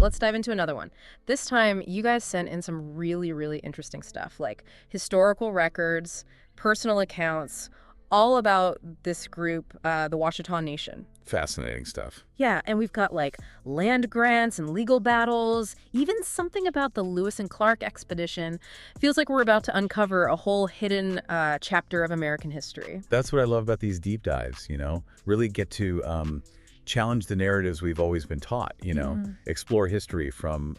let's dive into another one. This time, you guys sent in some really, really interesting stuff, like historical records, personal accounts, all about this group, the Washitaw Nation. Fascinating stuff. Yeah, and we've got like land grants and legal battles, even something about the Lewis and Clark expedition. Feels like we're about to uncover a whole hidden chapter of American history. That's what I love about these deep dives, really get to challenge the narratives we've always been taught, explore history from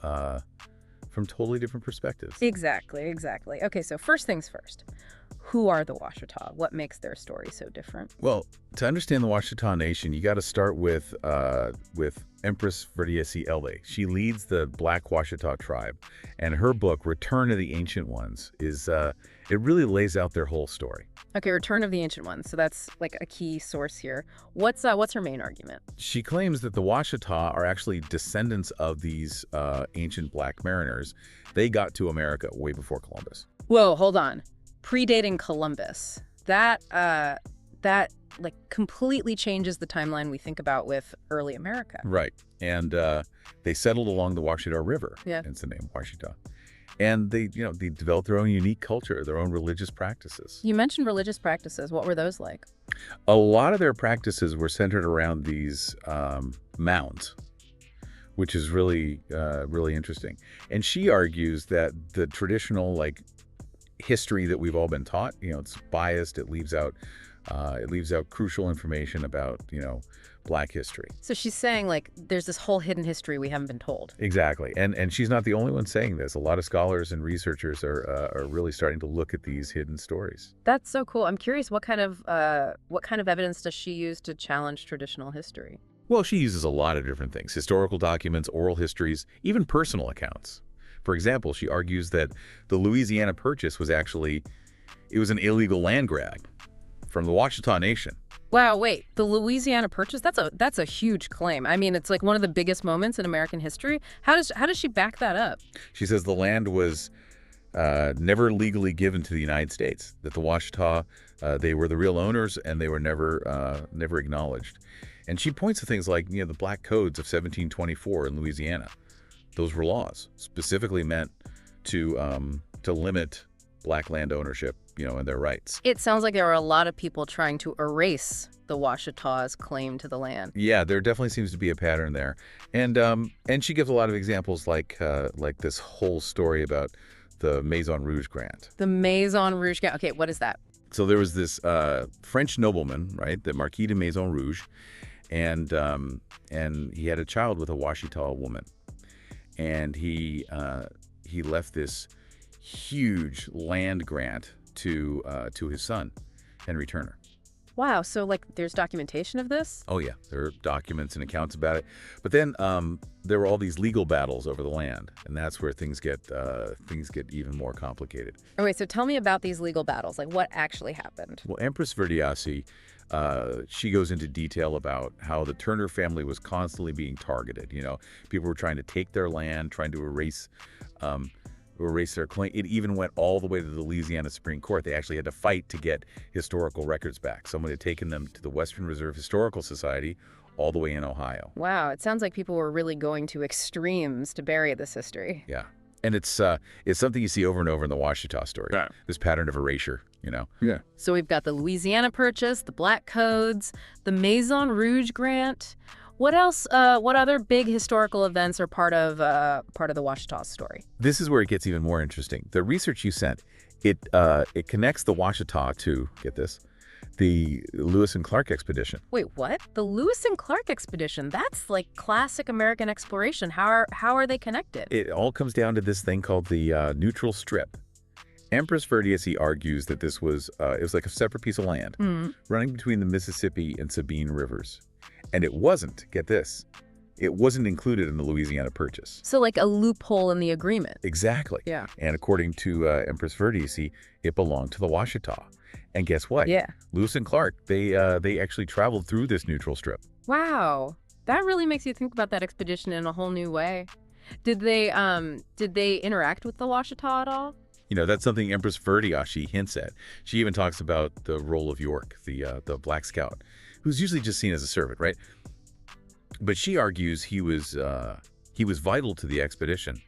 totally different perspectives. Exactly. Okay, so first things first. Who are the Washitaw? What makes their story so different? Well, to understand the Washitaw Nation, you got to start with Empress Verdiacee El-Bey. She leads the Black Washitaw Tribe, and her book, Return of the Ancient Ones, it really lays out their whole story. Okay, Return of the Ancient Ones. So that's like a key source here. What's her main argument? She claims that the Washitaw are actually descendants of these ancient black mariners. They got to America way before Columbus. Whoa, hold on. Predating Columbus. That like completely changes the timeline we think about with early America. Right. And they settled along the Washita River. Yeah. Hence the name Washita. And they developed their own unique culture, their own religious practices. You mentioned religious practices. What were those like? A lot of their practices were centered around these mounds, which is really interesting. And she argues that the traditional history that we've all been taught, it's biased. It leaves out crucial information about Black history. So she's saying there's this whole hidden history we haven't been told. Exactly, and she's not the only one saying this. A lot of scholars and researchers are really starting to look at these hidden stories. That's so cool. I'm curious, what kind of evidence does she use to challenge traditional history? Well, she uses a lot of different things: historical documents, oral histories, even personal accounts. For example, she argues that the Louisiana Purchase was an illegal land grab from the Washitaw Nation. Wow, wait, the Louisiana Purchase? That's a huge claim. I mean, it's like one of the biggest moments in American history. How does she back that up? She says the land was never legally given to the United States, that the Washitaw, they were the real owners, and they were never acknowledged. And she points to things like the Black Codes of 1724 in Louisiana. Those were laws specifically meant to limit Black land ownership, and their rights. It sounds like there are a lot of people trying to erase the Washitaw's claim to the land. Yeah, there definitely seems to be a pattern there, and she gives a lot of examples like this whole story about the Maison Rouge grant. The Maison Rouge grant. Okay, what is that? So there was this French nobleman, right, the Marquis de Maison Rouge, and he had a child with a Washita woman. And he left this huge land grant to his son, Henry Turner. Wow, so there's documentation of this? Oh yeah, there are documents and accounts about it. But then there were all these legal battles over the land, and that's where things get even more complicated. Oh wait, so tell me about these legal battles. What actually happened? Well, Empress Verdiacee, she goes into detail about how the Turner family was constantly being targeted. People were trying to take their land, trying to erase their claim. It even went all the way to the Louisiana Supreme Court. They actually had to fight to get historical records back. Someone had taken them to the Western Reserve Historical Society all the way in Ohio. Wow, it sounds like people were really going to extremes to bury this history. Yeah. And it's something you see over and over in the Washita story. Yeah. This pattern of erasure, Yeah. So we've got the Louisiana Purchase, the Black Codes, the Maison Rouge grant. What else? What other big historical events are part of the Washita story? This is where it gets even more interesting. The research you sent, it connects the Washita to, get this, the Lewis and Clark expedition. Wait, what? The Lewis and Clark expedition? That's classic American exploration. How are they connected? It all comes down to this thing called the neutral strip. Empress Verdiacee argues that this was it was like a separate piece of land running between the Mississippi and Sabine rivers. And it wasn't, get this, it wasn't included in the Louisiana Purchase. So a loophole in the agreement. Exactly. Yeah. And according to Empress Verdiacee, it belonged to the Washita. And guess what? Yeah. Lewis and Clark, they actually traveled through this neutral strip. Wow. That really makes you think about that expedition in a whole new way. Did they interact with the Washita at all? That's something Empress Verdiacee hints at. She even talks about the role of York, the Black Scout, who's usually just seen as a servant, right? But she argues he was He was vital to the expedition.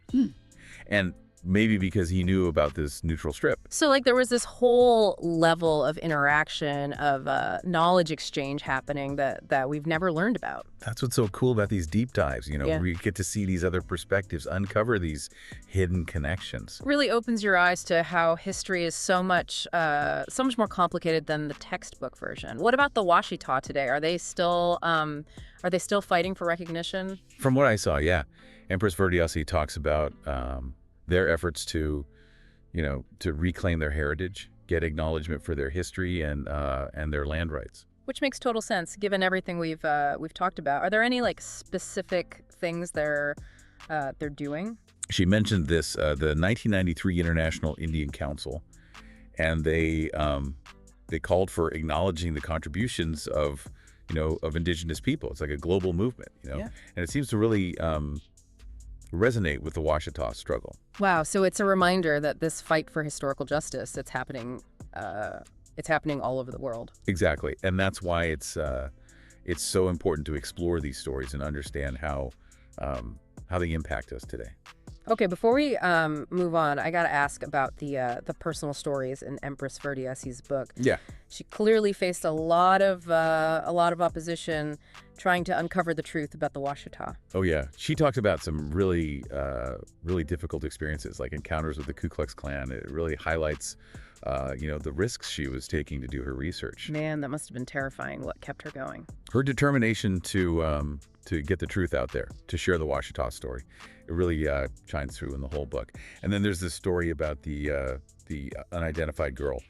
And maybe because he knew about this neutral strip. So, like, there was this whole level of interaction, of knowledge exchange happening that we've never learned about. That's what's so cool about these deep dives, where you get to see these other perspectives, uncover these hidden connections. Really opens your eyes to how history is so much more complicated than the textbook version. What about the Washitaw today? Are they still fighting for recognition? From what I saw, yeah. Empress Verdiacee talks about their efforts to reclaim their heritage, get acknowledgement for their history and their land rights. Which makes total sense, given everything we've talked about. Are there any specific things they're doing? She mentioned this, the 1993 International Indian Council, and they called for acknowledging the contributions of indigenous people. It's like a global movement, Yeah. and it seems to really resonate with the Washitaw struggle. Wow, so it's a reminder that this fight for historical justice, it's happening all over the world. Exactly, and that's why it's so important to explore these stories and understand how they impact us today. Okay, before we move on, I got to ask about the personal stories in Empress Verdiacee's book. Yeah. She clearly faced a lot of opposition trying to uncover the truth about the Washitaw. Oh yeah, she talks about some really difficult experiences, like encounters with the Ku Klux Klan. It really highlights the risks she was taking to do her research. Man, that must have been terrifying. What kept her going? Her determination to get the truth out there, to share the Washitaw story. It really shines through in the whole book. And then there's this story about the unidentified girl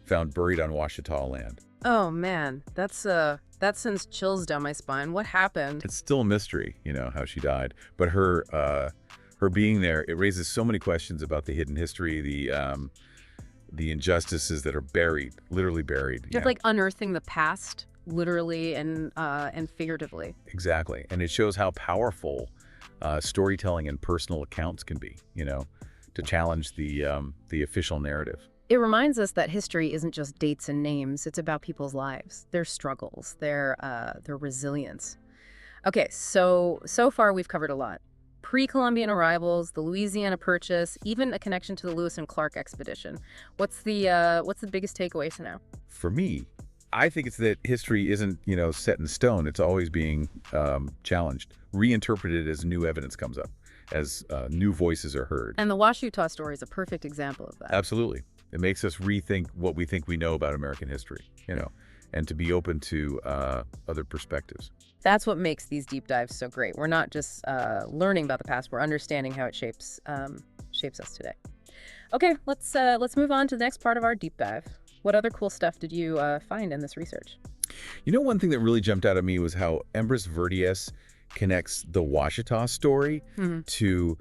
found buried on Washitaw land. Oh man, that sends chills down my spine. What happened? It's still a mystery, how she died. But her being there, it raises so many questions about the hidden history, the injustices that are buried, literally buried. Just like unearthing the past, literally and figuratively. Exactly, and it shows how powerful storytelling and personal accounts can be, to challenge the official narrative. It reminds us that history isn't just dates and names. It's about people's lives, their struggles, their resilience. Okay, so far we've covered a lot. Pre-Columbian arrivals, the Louisiana Purchase, even a connection to the Lewis and Clark expedition. What's the biggest takeaway for now? For me, I think it's that history isn't, set in stone. It's always being challenged, reinterpreted as new evidence comes up, as new voices are heard. And the Washitaw story is a perfect example of that. Absolutely. It makes us rethink what we think we know about American history, and to be open to other perspectives. That's what makes these deep dives so great. We're not just learning about the past, we're understanding how it shapes us today. Okay, let's move on to the next part of our deep dive. What other cool stuff did you find in this research? One thing that really jumped out at me was how Empress Verdiacee connects the Washitaw story to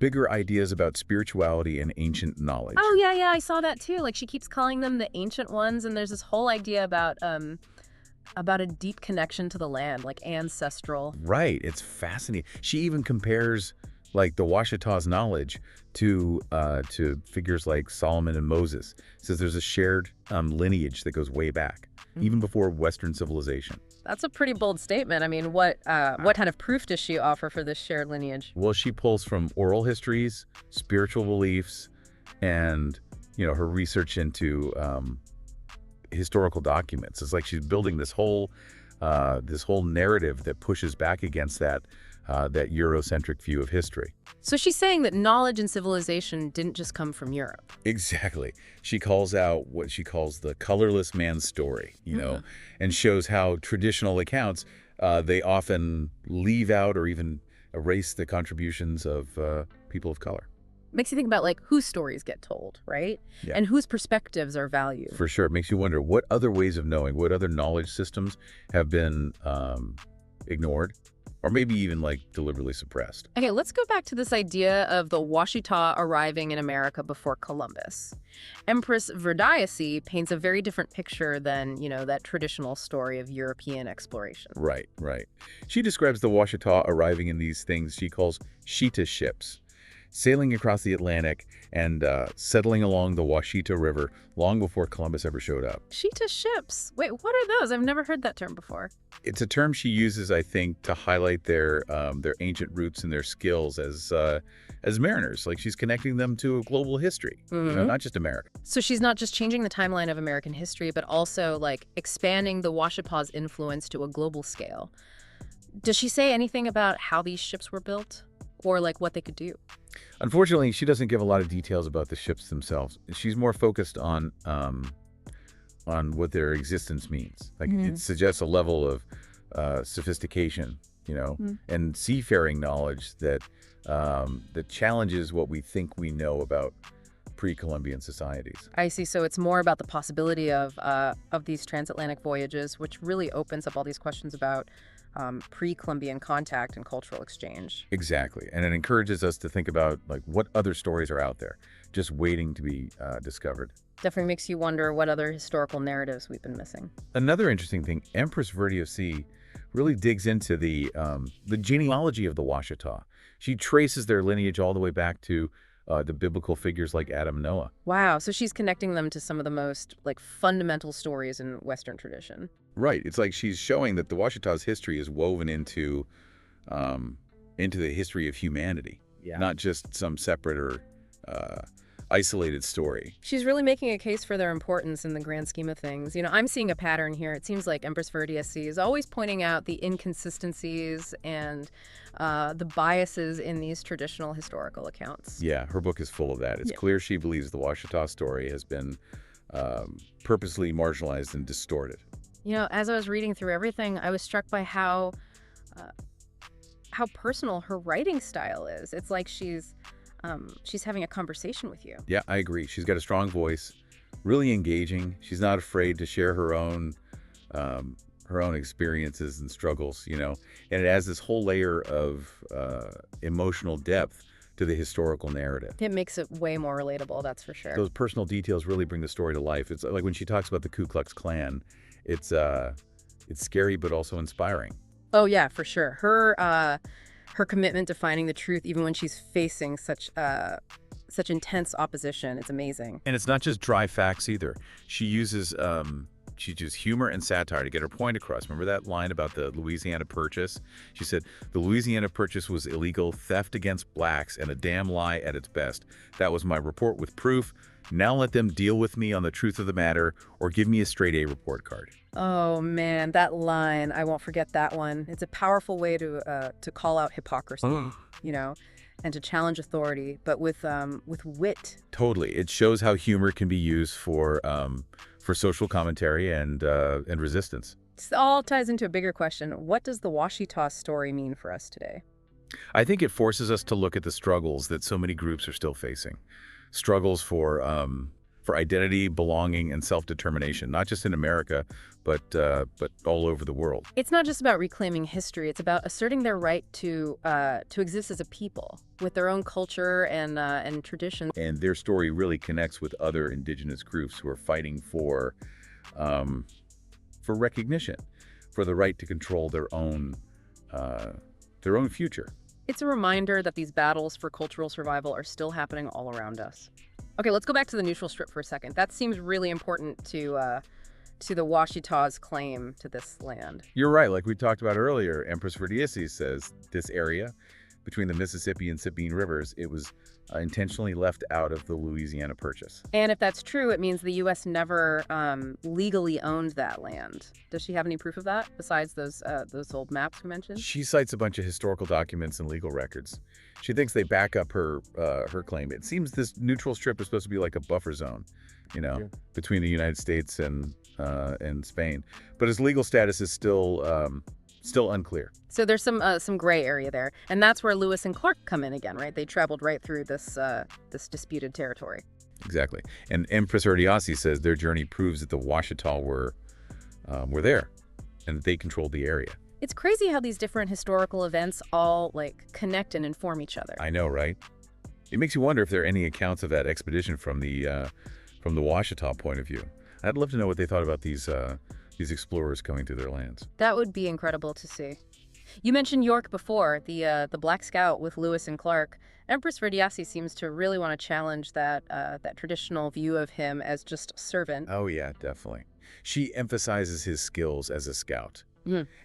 bigger ideas about spirituality and ancient knowledge. Oh yeah, I saw that too. She keeps calling them the ancient ones, and there's this whole idea about a deep connection to the land, ancestral. Right, it's fascinating. She even compares the Washitaw's knowledge to figures like Solomon and Moses. Says there's a shared lineage that goes way back, even before Western civilization. That's a pretty bold statement. I mean, what kind of proof does she offer for this shared lineage? Well, she pulls from oral histories, spiritual beliefs, and her research into historical documents. It's like she's building this whole narrative that pushes back against that Eurocentric view of history. So she's saying that knowledge and civilization didn't just come from Europe. Exactly. She calls out what she calls the colorless man's story, and shows how traditional accounts, they often leave out or even erase the contributions of people of color. Makes you think about whose stories get told, right? Yeah. And whose perspectives are valued. For sure. It makes you wonder what other ways of knowing, what other knowledge systems have been ignored, or maybe even deliberately suppressed. Okay, let's go back to this idea of the Washitaw arriving in America before Columbus. Empress Verdiacee paints a very different picture than, that traditional story of European exploration. Right. She describes the Washitaw arriving in these things she calls Sheeta ships. sailing across the Atlantic and settling along the Washita River long before Columbus ever showed up. Washita ships. Wait, what are those? I've never heard that term before. It's a term she uses, I think, to highlight their ancient roots and their skills as mariners. Like she's connecting them to a global history, not just America. So she's not just changing the timeline of American history, but also like expanding the Washitaw's influence to a global scale. Does she say anything about how these ships were built or like what they could do? Unfortunately, she doesn't give a lot of details about the ships themselves. She's more focused on what their existence means. Like it suggests a level of sophistication, and seafaring knowledge that challenges what we think we know about pre-Columbian societies. I see. So it's more about the possibility of these transatlantic voyages, which really opens up all these questions about pre-Columbian contact and cultural exchange. Exactly. And it encourages us to think about like what other stories are out there just waiting to be discovered. Definitely makes you wonder what other historical narratives we've been missing. Another interesting thing, Empress Verdiacee really digs into the genealogy of the Washita. She traces their lineage all the way back to the biblical figures like Adam and Noah. Wow. So she's connecting them to some of the most like fundamental stories in Western tradition. Right. It's like she's showing that the Washita's history is woven into the history of humanity, not just some separate or isolated story. She's really making a case for their importance in the grand scheme of things. I'm seeing a pattern here. It seems like Empress Verdiacee is always pointing out the inconsistencies and the biases in these traditional historical accounts. Yeah, her book is full of that. It's clear she believes the Washita story has been purposely marginalized and distorted. As I was reading through everything, I was struck by how personal her writing style is. It's like she's having a conversation with you. Yeah, I agree. She's got a strong voice, really engaging. She's not afraid to share her own experiences and struggles, and it adds this whole layer of emotional depth to the historical narrative. It makes it way more relatable, that's for sure. Those personal details really bring the story to life. It's like when she talks about the Ku Klux Klan, it's scary but also inspiring. Oh yeah, for sure. Her commitment to finding the truth, even when she's facing such intense opposition, it's amazing. And it's not just dry facts either. She uses humor and satire to get her point across. Remember that line about the Louisiana Purchase? She said, "The Louisiana Purchase was illegal, theft against blacks, and a damn lie at its best. That was my report with proof. Now let them deal with me on the truth of the matter or give me a straight A report card." Oh man, that line, I won't forget that one. It's a powerful way to call out hypocrisy, and to challenge authority, but with wit. Totally. It shows how humor can be used for social commentary and resistance. This all ties into a bigger question. What does the Washita story mean for us today? I think it forces us to look at the struggles that so many groups are still facing. Struggles for identity, belonging, and self-determination, not just in America, but all over the world. It's not just about reclaiming history. It's about asserting their right to exist as a people with their own culture and traditions. And their story really connects with other indigenous groups who are fighting for recognition, for the right to control their own future. It's a reminder that these battles for cultural survival are still happening all around us. Okay, let's go back to the neutral strip for a second. That seems really important to the Washita's claim to this land. You're right. Like we talked about earlier, Empress Verdiacee says this area between the Mississippi and Sabine rivers, it was intentionally left out of the Louisiana Purchase. And if that's true, it means the U.S. never legally owned that land. Does she have any proof of that besides those old maps we mentioned? She cites a bunch of historical documents and legal records. She thinks they back up her claim. It seems this neutral strip is supposed to be like a buffer zone, between the United States and Spain. But his legal status is still unclear. So there's some gray area there, and that's where Lewis and Clark come in again, right? They traveled right through this disputed territory. Exactly. And Empress Verdiacee says their journey proves that the Washita were there, and that they controlled the area. It's crazy how these different historical events all connect and inform each other. I know, right? It makes you wonder if there are any accounts of that expedition from the Washita point of view. I'd love to know what they thought about these explorers coming through their lands. That would be incredible to see. You mentioned York before, the Black Scout with Lewis and Clark. Empress Verdiacee seems to really want to challenge that traditional view of him as just a servant. Oh, yeah, definitely. She emphasizes his skills as a scout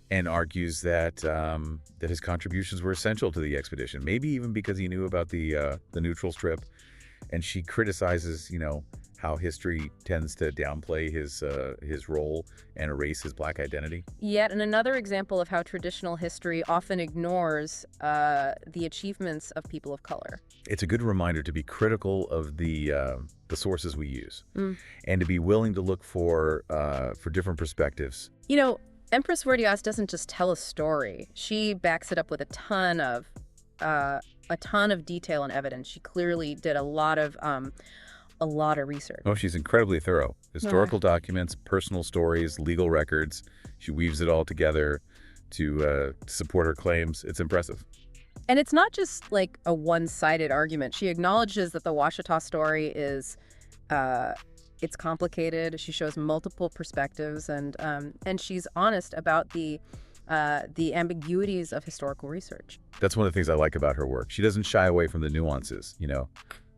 and argues that that his contributions were essential to the expedition, maybe even because he knew about the neutral strip. And she criticizes, how history tends to downplay his role and erase his Black identity. Yet, and another example of how traditional history often ignores the achievements of people of color. It's a good reminder to be critical of the sources we use, and to be willing to look for different perspectives. Empress Verdiacee doesn't just tell a story. She backs it up with a ton of detail and evidence. She clearly did a lot of research. Oh, she's incredibly thorough. Historical documents, personal stories, legal records. She weaves it all together to support her claims. It's impressive. And it's not just like a one-sided argument. She acknowledges that the Washitaw story is it's complicated. She shows multiple perspectives, and she's honest about the ambiguities of historical research. That's one of the things I like about her work. She doesn't shy away from the nuances,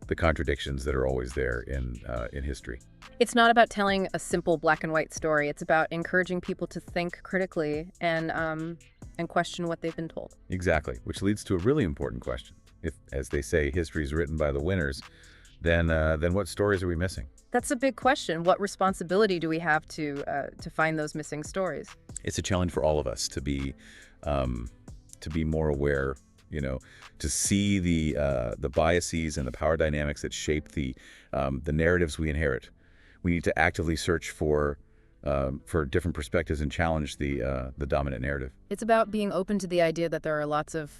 the contradictions that are always there in history. It's not about telling a simple black and white story. It's about encouraging people to think critically and question what they've been told. Exactly, which leads to a really important question. If, as they say, history is written by the winners, then what stories are we missing? That's a big question. What responsibility do we have to find those missing stories? It's a challenge for all of us to be more aware, to see the biases and the power dynamics that shape the narratives we inherit. We need to actively search for different perspectives and challenge the dominant narrative. It's about being open to the idea that there are lots of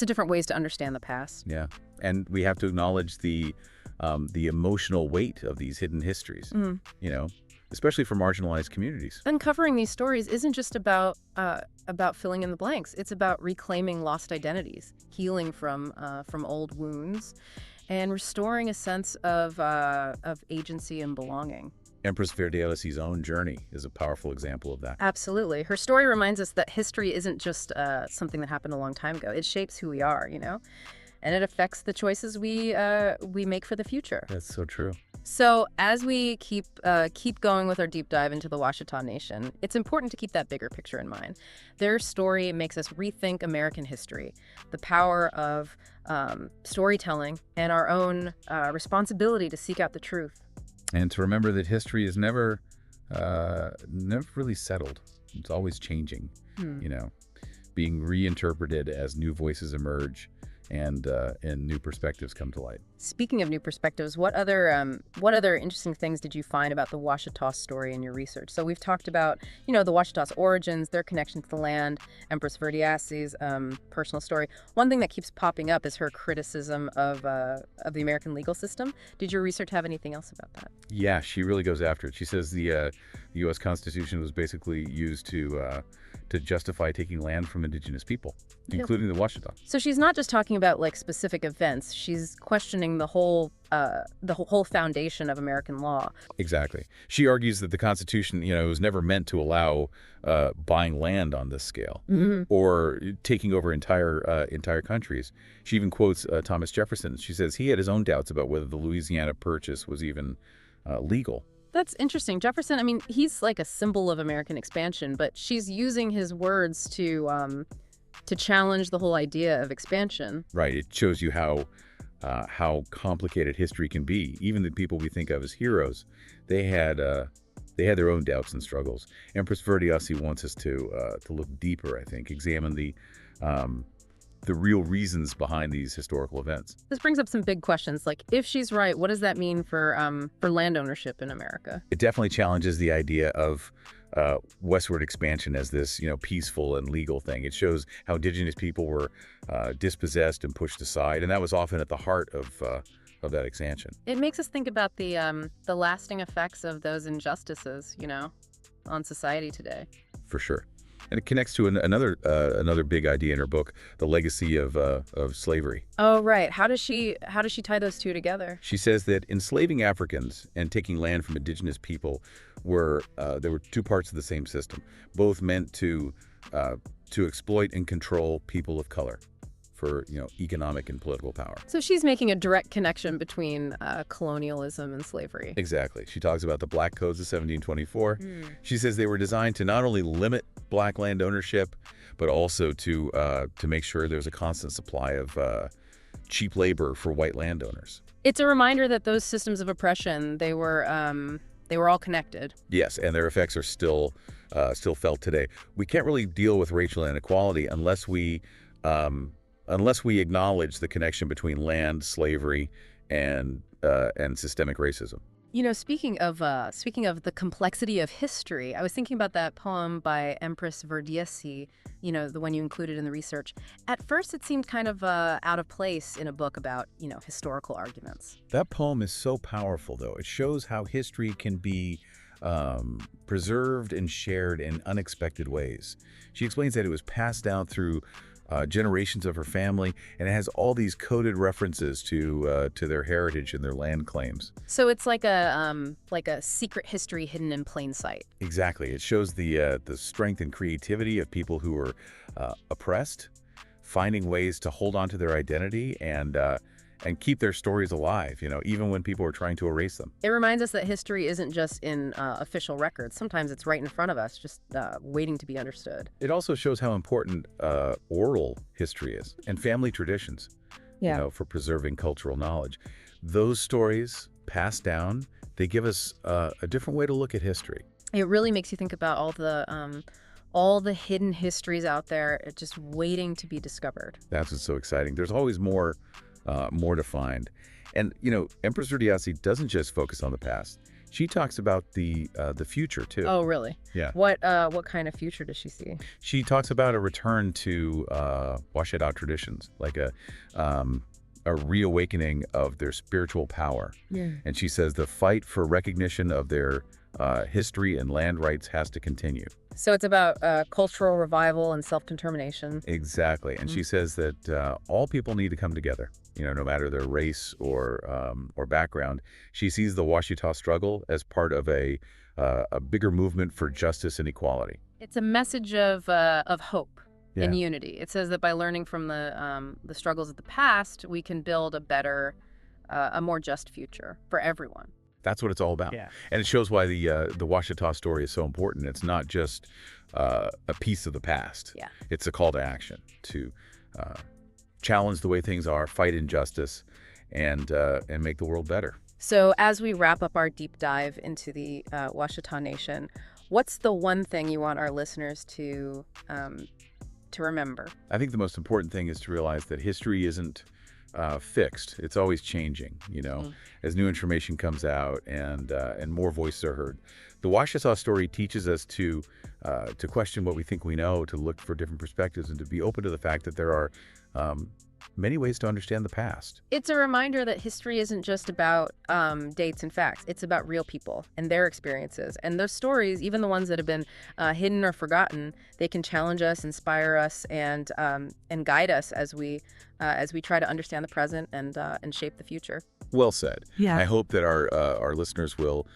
different ways to understand the past. Yeah, and we have to acknowledge the emotional weight of these hidden histories. Especially for marginalized communities. Uncovering these stories isn't just about filling in the blanks. It's about reclaiming lost identities, healing from old wounds, and restoring a sense of agency and belonging. Empress Verdiacee's own journey is a powerful example of that. Absolutely. Her story reminds us that history isn't just something that happened a long time ago. It shapes who we are, and it affects the choices we make for the future. That's so true. So as we keep going with our deep dive into the Washitaw Nation, it's important to keep that bigger picture in mind. Their story makes us rethink American history, the power of storytelling, and our own responsibility to seek out the truth. And to remember that history is never really settled. It's always changing, being reinterpreted as new voices emerge and new perspectives come to light. Speaking of new perspectives, what other interesting things did you find about the Washitaw story in your research? So we've talked about, the Washitaw's origins, their connection to the land, Empress Verdiacee's personal story. One thing that keeps popping up is her criticism of the American legal system. Did your research have anything else about that? Yeah, she really goes after it. She says the U.S. Constitution was basically used to justify taking land from indigenous people, including the Washitaw. So she's not just talking about specific events. She's questioning the whole foundation of American law. Exactly. She argues that the Constitution, was never meant to allow buying land on this scale or taking over entire countries. She even quotes Thomas Jefferson. She says he had his own doubts about whether the Louisiana Purchase was even legal. That's interesting. Jefferson, he's like a symbol of American expansion, but she's using his words to challenge the whole idea of expansion. Right. It shows you how complicated history can be. Even the people we think of as heroes, they had their own doubts and struggles. Empress Verdiacee wants us to look deeper, I think, examine the real reasons behind these historical events. This brings up some big questions, like if she's right, what does that mean for land ownership in America? It definitely challenges the idea of westward expansion as this, peaceful and legal thing. It shows how indigenous people were dispossessed and pushed aside, and that was often at the heart of that expansion. It makes us think about the lasting effects of those injustices, on society today. For sure. And it connects to another big idea in her book, the legacy of slavery. Oh, right. How does she tie those two together? She says that enslaving Africans and taking land from indigenous people there were two parts of the same system. Both meant to to exploit and control people of color for, economic and political power. So she's making a direct connection between colonialism and slavery. Exactly. She talks about the Black Codes of 1724. Mm. She says they were designed to not only limit black land ownership, but also to make sure there's a constant supply of cheap labor for white landowners. It's a reminder that those systems of oppression, they were all connected. Yes, and their effects are still felt today. We can't really deal with racial inequality unless we acknowledge the connection between land, slavery, and systemic racism. Speaking of the complexity of history, I was thinking about that poem by Empress Verdiacee, the one you included in the research. At first, it seemed kind of out of place in a book about, historical arguments. That poem is so powerful, though. It shows how history can be preserved and shared in unexpected ways. She explains that it was passed down through generations of her family, and it has all these coded references to their heritage and their land claims. So it's like a secret history hidden in plain sight. Exactly. It shows the strength and creativity of people who were oppressed, finding ways to hold on to their identity and keep their stories alive, even when people are trying to erase them. It reminds us that history isn't just in official records. Sometimes it's right in front of us, just waiting to be understood. It also shows how important oral history is and family traditions, for preserving cultural knowledge. Those stories passed down, they give us a different way to look at history. It really makes you think about all the hidden histories out there, just waiting to be discovered. That's what's so exciting. There's always more to find. And, Empress Verdiacee doesn't just focus on the past. She talks about the future, too. Oh, really? Yeah. What kind of future does she see? She talks about a return to Washitaw traditions, like a reawakening of their spiritual power. Yeah. And she says the fight for recognition of their history and land rights has to continue. So it's about cultural revival and self-determination. Exactly. And she says that all people need to come together, no matter their race or background. She sees the Washitaw struggle as part of a bigger movement for justice and equality. It's a message of hope and unity. It says that by learning from the struggles of the past, we can build a better, a more just future for everyone. That's what it's all about. Yeah. And it shows why the Washitaw story is so important. It's not just a piece of the past. Yeah. It's a call to action to challenge the way things are, fight injustice, and make the world better. So as we wrap up our deep dive into the Washitaw Nation, what's the one thing you want our listeners to remember? I think the most important thing is to realize that history isn't fixed. It's always changing, as new information comes out and more voices are heard. The Washitaw story teaches us to question what we think we know, to look for different perspectives, and to be open to the fact that there are many ways to understand the past. It's a reminder that history isn't just about dates and facts. It's about real people and their experiences. And those stories, even the ones that have been hidden or forgotten, they can challenge us, inspire us, and guide us as we try to understand the present and shape the future. Well said. Yeah. I hope that our listeners will,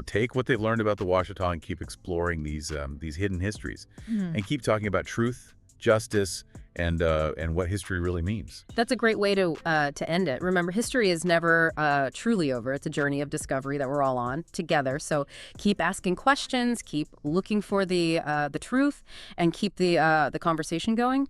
take what they've learned about the Washitaw and keep exploring these hidden histories, and keep talking about truth, justice, and what history really means. That's a great way to end it. Remember, history is never truly over. It's a journey of discovery that we're all on together. So keep asking questions, keep looking for the truth, and keep the conversation going.